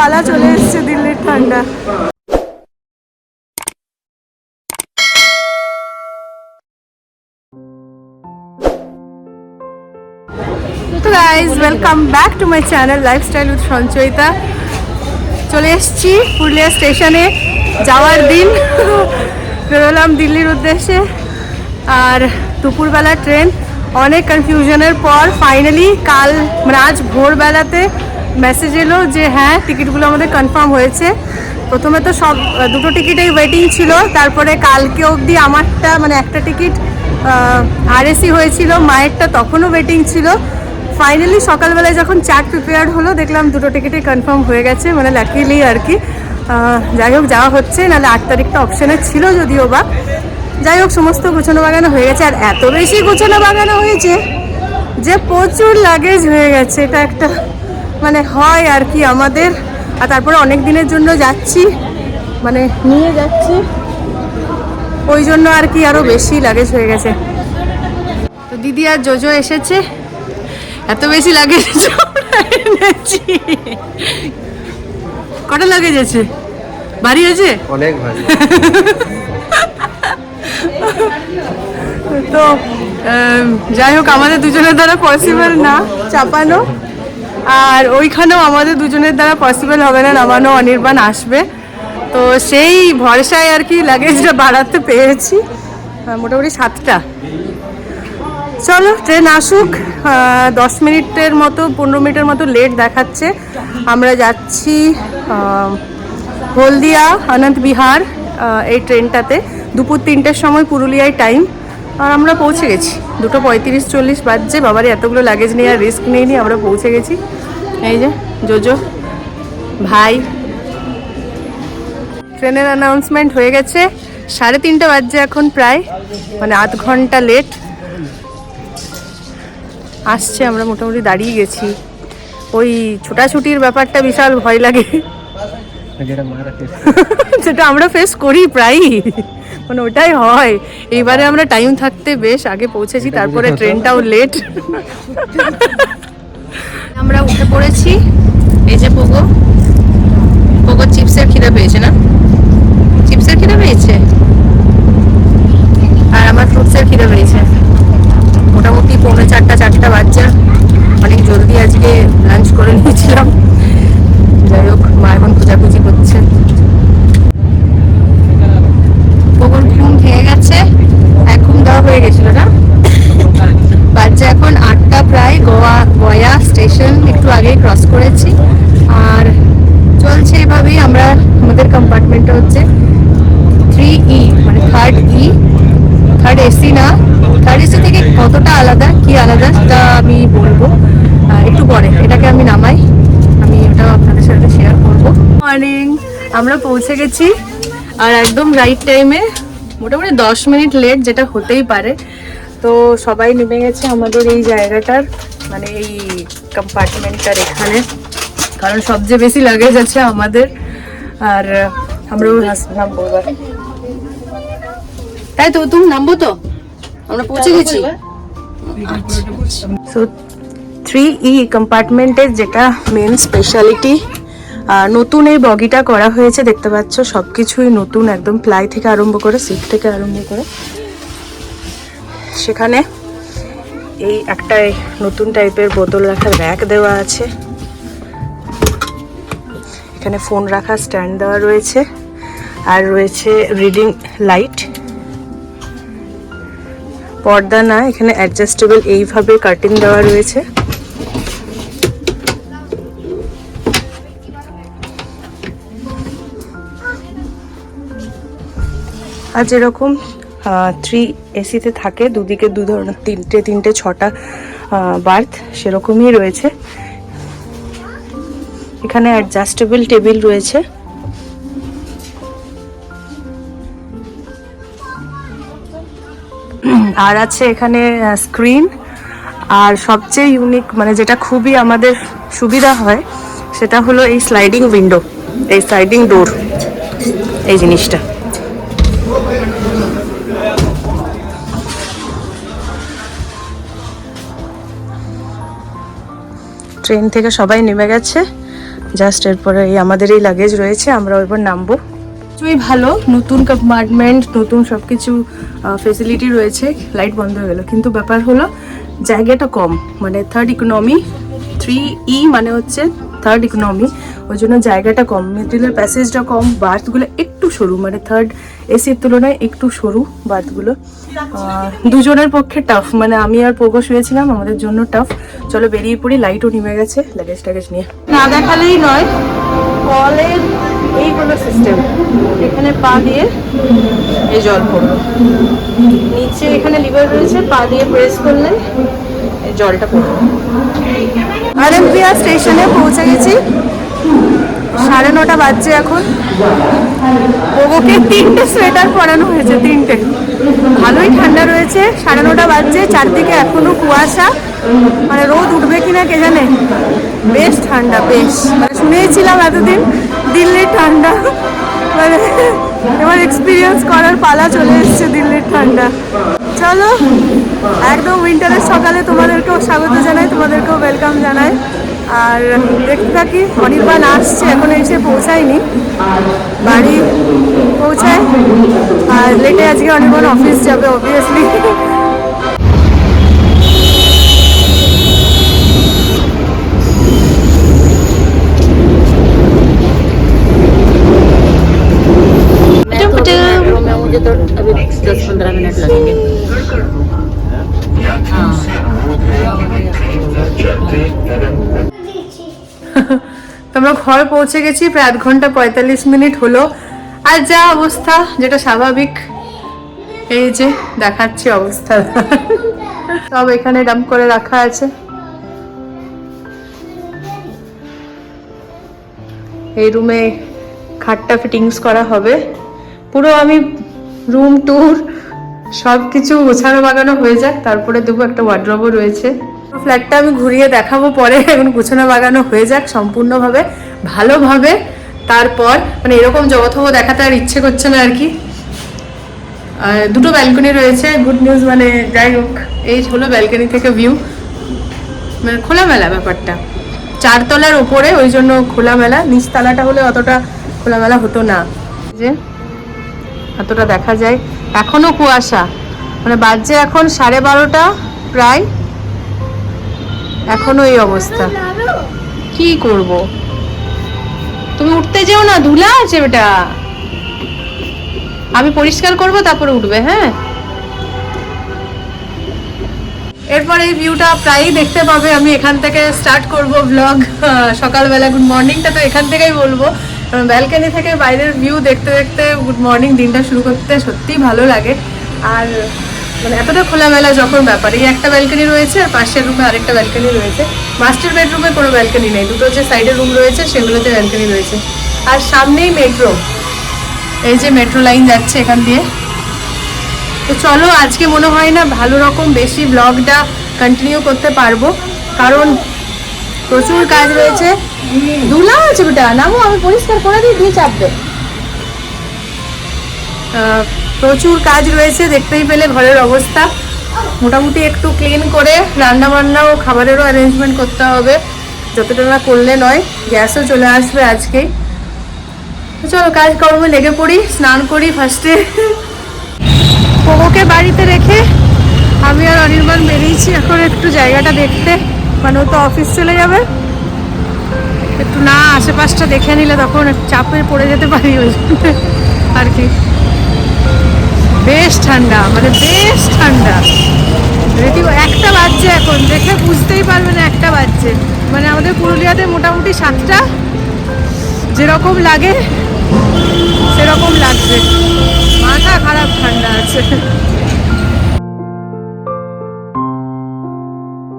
পালা চলে এসছে দিল্লির ঠান্ডা। তো guys welcome back to my channel lifestyle with Sanchayita. চলে এসেছি পুরুলিয়া স্টেশনে, যাওয়ার দিন বেরোলাম দিল্লির উদ্দেশ্যে। আর দুপুরবেলা ট্রেন, অনেক কনফিউশনের পর ফাইনালি কাল আজ ভোরবেলাতে মেসেজ এলো যে হ্যাঁ টিকিটগুলো আমাদের কনফার্ম হয়েছে। প্রথমে তো সব দুটো টিকিটেই ওয়েটিং ছিল, তারপরে কালকে অবধি আমারটা মানে একটা টিকিট আরএসি হয়েছিল, মায়েরটা তখনও ওয়েটিং ছিল। ফাইনালি সকালবেলায় যখন চার্ট প্রিপেয়ার হলো দেখলাম দুটো টিকিটই কনফার্ম হয়ে গেছে, মানে লাকিলি আর কি। যাই হোক যাওয়া হচ্ছে, নাহলে 8 তারিখটা অপশানে ছিল যদিও বা। যাই হোক সমস্ত গুছানো বাগানো হয়ে গেছে, আর এত বেশি গুছানো বাগানো হয়েছে যে প্রচুর লাগেজ হয়ে গেছে। এটা একটা মানে হয় আর কি আমাদের। আর তারপরে অনেক দিনের জন্য যাচ্ছি, মানে নিয়ে যাচ্ছি, ওই জন্য আর কি আরও বেশি লাগেজ হয়ে গেছে। তো দিদি আর জোজো এসেছে, এত বেশি লাগেজ এনেছি। কটা লাগেজ আছে? ভারী আছে, অনেক ভারী। তো যাই হোক আমাদের দুজনের দ্বারা পসিবল না চাপানো, আর ওইখানেও আমাদের দুজনের দ্বারা পসিবল হবে না নামানো, অনির্বাণ আসবে। তো সেই ভরসায় আর কি লাগেজটা বাড়াতে পেরেছি, মোটামুটি 7টা। চলো ট্রেন আসুক, 10 মিনিটের মতো 15 মিনিটের মতো লেট দেখাচ্ছে। আমরা যাচ্ছি হলদিয়া আনন্দ বিহার এই ট্রেনটাতে। দুপুর 3টের সময় পুরুলিয়ায় টাইম, আর আমরা পৌঁছে গেছি। 2:35-40 বাজছে। বাবারে এতগুলো লাগেজ নিয়ে আর রিস্ক নেইনি, আমরা পৌঁছে গেছি। এই যে জোজো ভাই। ট্রেনের অ্যানাউন্সমেন্ট হয়ে গেছে, 3:30 বাজছে এখন প্রায়, মানে আধ ঘন্টা লেট আসছে। আমরা মোটামুটি দাঁড়িয়ে গেছি। ওই ছোটাছুটির ব্যাপারটা বিশাল ভয় লাগে, যেটা আমরা ফেস করি প্রায়ই, মানে ওটাই হয়। এইবারে আমরা টাইম থাকতে বেশ আগে পৌঁছেছি, তারপরে ট্রেনটাও লেট। আমরা উঠে পড়েছি। এই যে পোগো চিপসের খিদে পেয়েছে না? চিপসের খিদে পেয়েছে, আর আমার ফ্রুটসের খিদে পেয়েছে। মোটামুটি 4:45 বাজছে, অনেক জলদি আজকে লাঞ্চ করে নিয়েছিলাম। যাই হোক মা এখন খোঁজাখুঁজি করছে। ওর ঘুম ভেঙে গেছে, এক ঘুম দেওয়া হয়ে গেছিল না। বাজছে এখন 8টা প্রায়। গয়া স্টেশন একটু আগেই ক্রস করেছি, আর চলছে এভাবেই। আমরা আমাদের কম্পার্টমেন্টটা হচ্ছে 3E, মানে থার্ড এসি না। থার্ড এসি থেকে কতটা আলাদা, কি আলাদা সেটা আমি বলবো একটু পরে। এটাকে আমি নামাই, আমি ওটা আপনাদের সাথে শেয়ার করবো। মর্নিং, আমরা পৌঁছে গেছি, আর একদম রাইট টাইমে। মোটামুটি 10 মিনিট লেট, যেটা হতেই পারে। তো সবাই নেমে গেছে আমাদের এই জায়গাটার, মানে এই কম্পার্টমেন্টটার এখানে, কারণ সবচেয়ে বেশি লাগেজ আছে আমাদের। আর আমরাও নামবো এবার, তাই তো? তুমি নামবো তো? আমরা পৌঁছে গেছি। সো 3E কম্পার্টমেন্টের যেটা মেন স্পেশালিটি, নতুন এই বগিটা করা হয়েছে, দেখতে পাচ্ছ সবকিছুই নতুন, একদম প্লাই থেকে আরম্ভ করে সিট থেকে আরম্ভ করে। সেখানে এই একটা নতুন টাইপের বোতল রাখার র্যাক দেওয়া আছে, এখানে ফোন রাখার স্ট্যান্ড দেওয়া রয়েছে, আর রয়েছে রিডিং লাইট। পর্দা না, এখানে অ্যাডজাস্টেবল এইভাবে কার্টেন দেওয়া রয়েছে। আর যেরকম 3AC-তে থাকে দুদিকে দু ধরনের, 3টে 6টা বার্থ, সেরকমই রয়েছে। এখানে অ্যাডজাস্টেবল টেবিল রয়েছে, আর আছে এখানে স্ক্রিন। আর সবচেয়ে ইউনিক, মানে যেটা খুবই আমাদের সুবিধা হয়, সেটা হলো এই স্লাইডিং উইন্ডো, এই স্লাইডিং ডোর, এই জিনিসটা। ট্রেন থেকে সবাই নেমে গেছে, জাস্ট এরপরে এই আমাদের এই লাগেজ রয়েছে, আমরা এবার নামবো। খুবই ভালো, নতুন কম্পার্টমেন্ট, নতুন সব কিছু ফেসিলিটি রয়েছে। লাইট বন্ধ হয়ে গেলো, কিন্তু ব্যাপার হলো জায়গাটা কম, মানে থার্ড ইকোনমি, 3E মানে হচ্ছে থার্ড ইকোনমি, ওই জন্য জায়গাটা কম, মিডলের প্যাসেজটা কম, বার্থগুলো একটু সরু, মানে থার্ড এসির তুলনায় একটু সরু বার্থগুলো। দুজনের পক্ষে টাফ, মানে আমি আর পোগো শুয়েছিলাম, আমাদের জন্য টাফ। চলো বেরিয়ে পড়ি, লাইটও নেমে গেছে, লাগেজ টাগেজ নিয়ে। না দেখালেই নয়, কলের এই হলো সিস্টেম, এখানে পা দিয়ে এই জল পড়লো, নিচে এখানে লিভার রয়েছে, পা দিয়ে প্রেস করলে এই জলটা পড়লো। আলেমপিয়া স্টেশনে পৌঁছে গেছি, 9:30 বাজছে এখন। ওকে 3টে সোয়েটার পরানো হয়েছে, 3টে। ভালোই ঠান্ডা রয়েছে, 9:30 বাজছে, চারদিকে এখনো কুয়াশা, মানে রোদ উঠবে কিনা কে জানে। বেশ ঠান্ডা, বেশ, মানে শুনেছিলাম এতদিন দিল্লির ঠান্ডা, মানে এবার এক্সপিরিয়েন্স করার পালা চলে এসছে দিল্লির ঠান্ডা। চলো একদম উইন্টারের সকালে তোমাদেরকেও স্বাগত জানাই, তোমাদেরকেও ওয়েলকাম জানাই। আর দেখতে থাকি, অনির্বাণ আসছে, এখন এসে পৌঁছায়নি, বাড়ি পৌঁছায়। আর লেটে আজকে অনির্বাণ অফিস যাবে অবভিয়াসলি। मुझे तो अभी 10-15 मिनट लगेंगे। তোমরা ঘর পৌঁছে গেছি, প্রায় 8 ঘন্টা 45 মিনিট হলো। আর যা অবস্থা, যেটা স্বাভাবিক, এই যে দেখাচ্ছি অবস্থা, সব এখানে ডাম্প করে রাখা আছে। এই রুমে খাটটা ফিটিংস করা হবে। পুরো আমি রুম ট্যুর সব কিছু গোছানো বাগানো হয়ে যাক, তারপরে দেবো। একটা ওয়ার্ড্রবও রয়েছে, ফ্ল্যাটটা আমি ঘুরিয়ে দেখাবো পরে। এখন গোছানো বাগানো হয়ে যাক সম্পূর্ণভাবে, ভালোভাবে, তারপর মানে এরকম জগৎ দেখাতে আর ইচ্ছে করছে না আর কি। দুটো ব্যালকনি রয়েছে, গুড নিউজ, মানে যাই হোক, এই হলো ব্যালকনি থেকে ভিউ, মানে খোলামেলা ব্যাপারটা। 4 তলার ওপরে, ওই জন্য খোলামেলা। নিচতলাটা হলে অতটা খোলামেলা হতো না, যে এতটা দেখা যায়। এখনো কুয়াশা, মানে বাজছে এখন 12:30 প্রায়, এখনো এই অবস্থা। কি করব, তুমি উঠতে যেও না, ধুলা আছে বেটা, আমি পরিষ্কার করব তারপরে উঠবে। হ্যাঁ, এরপর এই ভিউটা প্রায়ই দেখতে পাবে। আমি এখান থেকে স্টার্ট করব ব্লগ, সকালবেলা গুড মর্নিংটা তো এখান থেকেই বলবো। ব্যালকনি থেকে বাইরের ভিউ দেখতে দেখতে গুড মর্নিং দিনটা শুরু করতে সত্যিই ভালো লাগে। আর মানে এতটা খোলামেলা যখন ব্যাপার, এই একটা ব্যালকনি রয়েছে, আর পাশের রুমে আরেকটা ব্যালকনি রয়েছে। মাস্টার বেডরুমে কোনো ব্যালকনি নেই, দুটো যে সাইডের রুম রয়েছে সেগুলোতে ব্যালকনি রয়েছে। আর সামনেই মেট্রো, এই যে মেট্রো লাইন যাচ্ছে এখান দিয়ে। তো চলো, আজকে মনে হয় না ভালো রকম বেশি ব্লগটা কন্টিনিউ করতে পারবো, কারণ প্রচুর কাজ রয়েছে। ধুলা আছে বেটা, নামো, আমি পরিষ্কার করে দিই, দিয়ে চাপবে। প্রচুর কাজ রয়েছে, দেখতেই পেলে ঘরের অবস্থা। মোটামুটি একটু ক্লিন করে রান্না বান্না ও খাবারেরও অ্যারেঞ্জমেন্ট করতে হবে, যতটা না করলে নয়। গ্যাসও চলে আসবে আজকেই। চলো কাজকর্মে লেগে পড়ি, স্নান করি ফার্স্টে। পোগোকে বাড়িতে রেখে আমি আর অনির্বাণ বেরিয়েছি এখন একটু জায়গাটা দেখতে, মানে ও তো অফিস চলে যাবে। একটু না আশেপাশটা দেখে নিলে তখন চাপে পড়ে যেতে পারি, ওই আর কি। বেশ ঠান্ডা, মানে বেশ ঠান্ডা। রেডি 1টা বাজছে এখন, দেখে বুঝতেই পারবে না 1টা বাজছে। মানে আমাদের পুরুলিয়াতে মোটামুটি 7টা, যেরকম লাগে সেরকম লাগছে। মাথা খারাপ ঠান্ডা আছে।